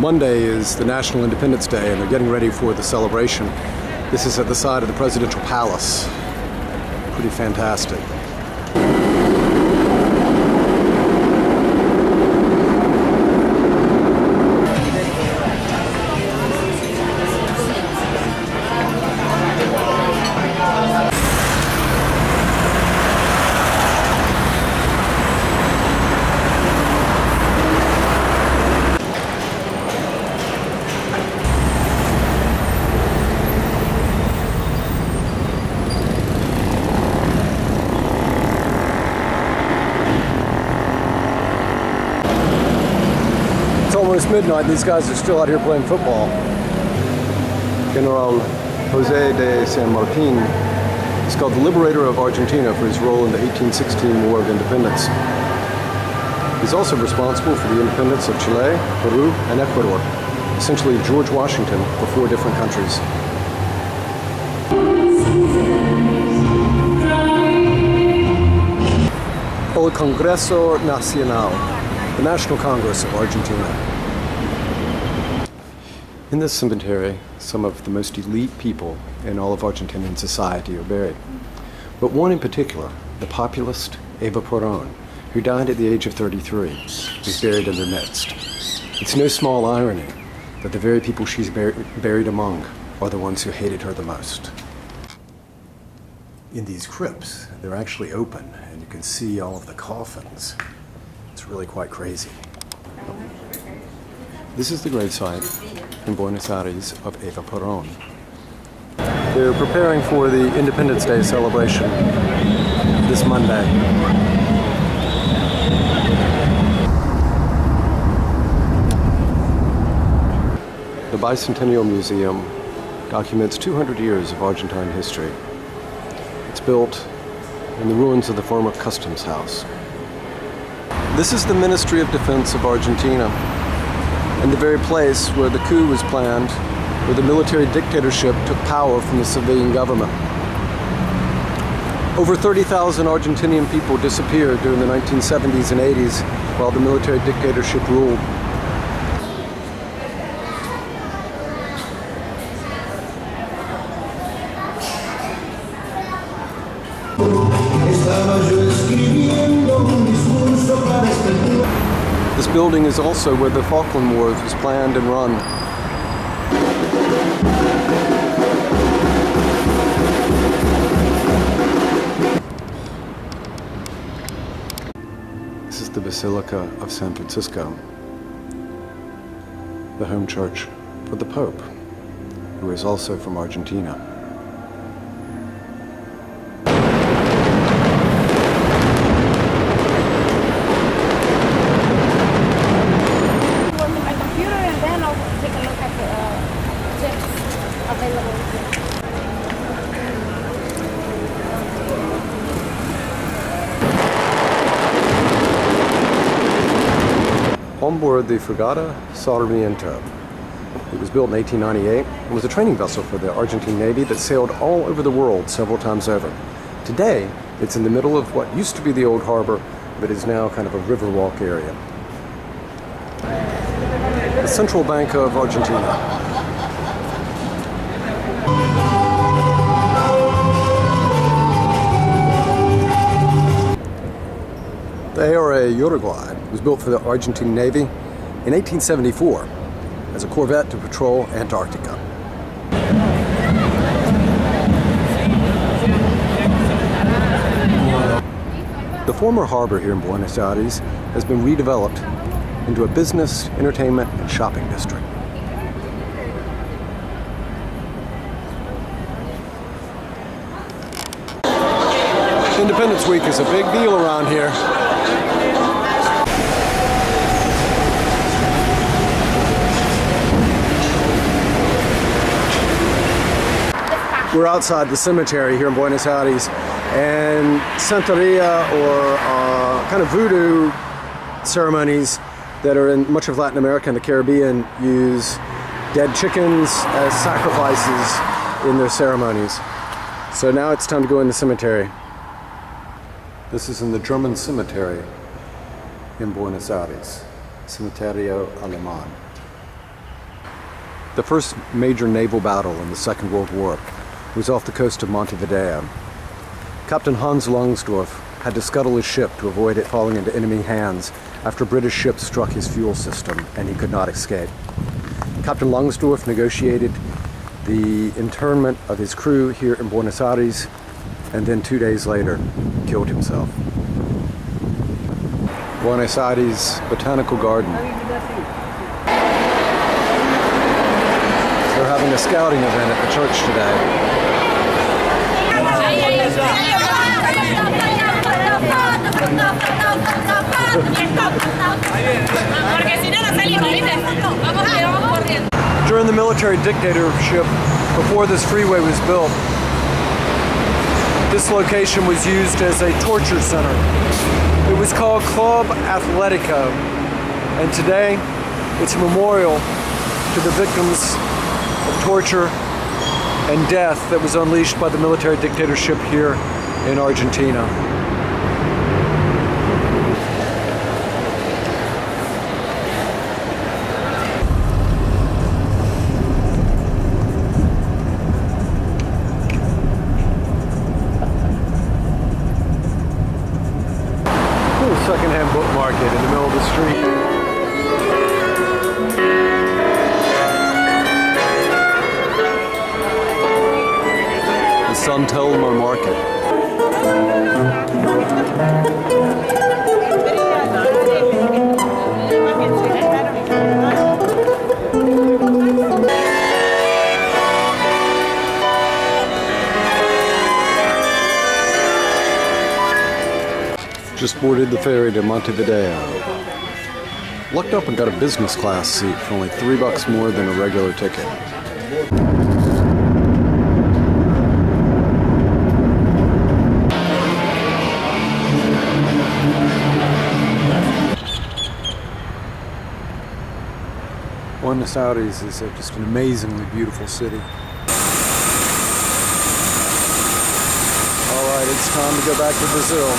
Monday is the National Independence Day, and they're getting ready for the celebration. This is at the side of the presidential palace. Pretty fantastic. It's almost midnight. These guys are still out here playing football. General Jose de San Martin is called the liberator of Argentina for his role in the 1816 War of Independence. He's also responsible for the independence of Chile, Peru, and Ecuador, essentially George Washington for 4 different countries. El Congreso Nacional, the National Congress of Argentina. In this cemetery, some of the most elite people in all of Argentinian society are buried. But one in particular, the populist Eva Perón, who died at the age of 33, is buried in their midst. It's no small irony that the very people she's buried among are the ones who hated her the most. In these crypts, they're actually open, and you can see all of the coffins. It's really quite crazy. This is the gravesite in Buenos Aires of Eva Perón. They're preparing for the Independence Day celebration this Monday. The Bicentennial Museum documents 200 years of Argentine history. It's built in the ruins of the former customs house. This is the Ministry of Defense of Argentina, and the very place where the coup was planned, where the military dictatorship took power from the civilian government. Over 30,000 Argentinian people disappeared during the 1970s and 80s while the military dictatorship ruled. This building is also where the Falkland War was planned and run. This is the Basilica of San Francisco, the home church for the Pope, who is also from Argentina. On board the Fragata Sarmiento. It was built in 1898 and was a training vessel for the Argentine Navy that sailed all over the world several times over. Today, it's in the middle of what used to be the old harbor, but is now kind of a riverwalk area. The Central Bank of Argentina. The ARA Uruguay was built for the Argentine Navy in 1874 as a corvette to patrol Antarctica. The former harbor here in Buenos Aires has been redeveloped into a business, entertainment, and shopping district. Independence Week is a big deal around here. We're outside the cemetery here in Buenos Aires, and Santeria, or kind of voodoo ceremonies that are in much of Latin America and the Caribbean, use dead chickens as sacrifices in their ceremonies. So now it's time to go in the cemetery. This is in the German cemetery in Buenos Aires, Cementerio Alemán. The first major naval battle in the Second World War was off the coast of Montevideo. Captain Hans Langsdorff had to scuttle his ship to avoid it falling into enemy hands after British ships struck his fuel system and he could not escape. Captain Langsdorff negotiated the internment of his crew here in Buenos Aires and then 2 days later killed himself. Buenos Aires Botanical Garden. They're having a scouting event at the church today. During the military dictatorship, before this freeway was built, this location was used as a torture center. It was called Club Atletico, and today it's a memorial to the victims of torture and death that was unleashed by the military dictatorship here in Argentina. Secondhand book market in the middle of the street. The San Telmo Market. Just boarded the ferry to Montevideo. Lucked up and got a business class seat for only $3 more than a regular ticket. Buenos Aires is just an amazingly beautiful city. All right, it's time to go back to Brazil.